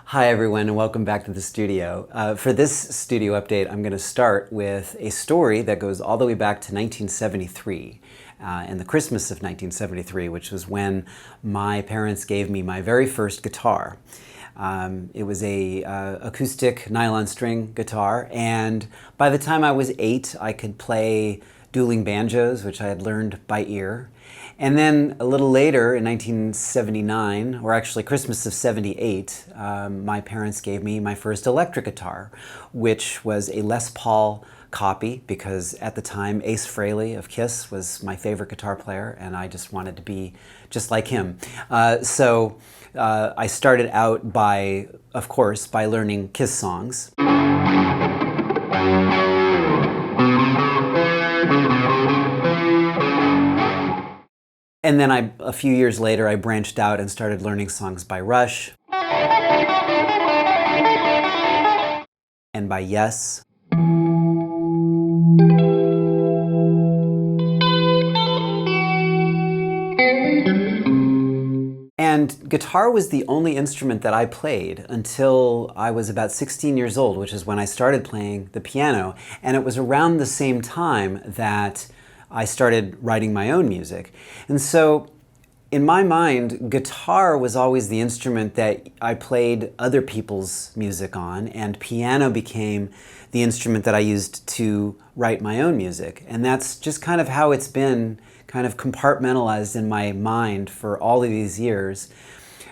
Hi everyone and welcome back to the studio. For this studio update, I'm going to start with a story that goes all the way back to 1973 and the Christmas of 1973, which was when my parents gave me my very first guitar. It was a acoustic nylon string guitar, and by the time I was 8, I could play dueling banjos, which I had learned by ear. And then a little later, in 1979, or actually Christmas of '78, my parents gave me my first electric guitar, which was a Les Paul copy, because at the time Ace Frehley of Kiss was my favorite guitar player, and I just wanted to be just like him. So I started out by, of course, by learning Kiss songs. And then a few years later, I branched out and started learning songs by Rush and by Yes. And guitar was the only instrument that I played until I was about 16 years old, which is when I started playing the piano. And it was around the same time that I started writing my own music. And so in my mind, guitar was always the instrument that I played other people's music on, and piano became the instrument that I used to write my own music. And that's just kind of how it's been kind of compartmentalized in my mind for all of these years.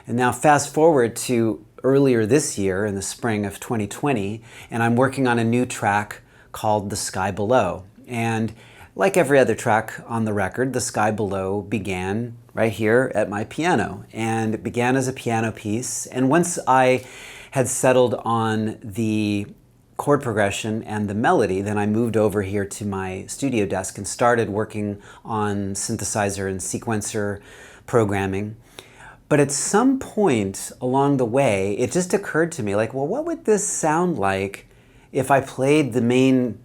And now fast forward to earlier this year, in the spring of 2020, and I'm working on a new track called The Sky Below. And like every other track on the record, The Sky Below began right here at my piano. And it began as a piano piece. And once I had settled on the chord progression and the melody, then I moved over here to my studio desk and started working on synthesizer and sequencer programming. But at some point along the way, it just occurred to me, like, well, what would this sound like if I played the main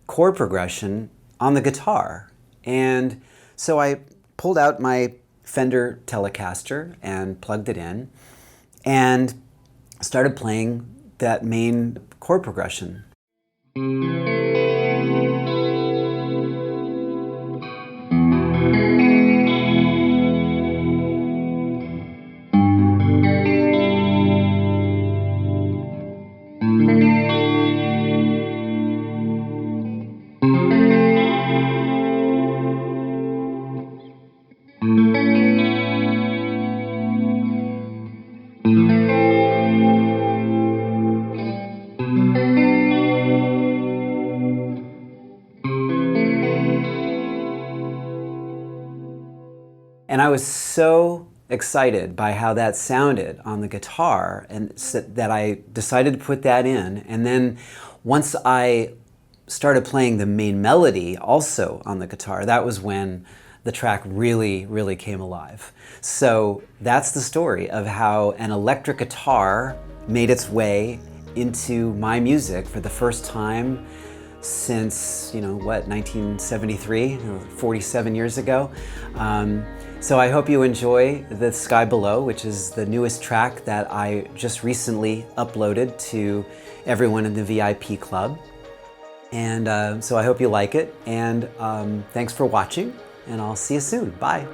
chord progression on the guitar? And so I pulled out my Fender Telecaster and plugged it in and started playing that main chord progression. And I was so excited by how that sounded on the guitar, and that I decided to put that in. And then once I started playing the main melody also on the guitar, that was when the track really, really came alive. So that's the story of how an electric guitar made its way into my music for the first time since, 1973, 47 years ago. So I hope you enjoy The Sky Below, which is the newest track that I just recently uploaded to everyone in the VIP club. And so I hope you like it, and thanks for watching, and I'll see you soon. Bye.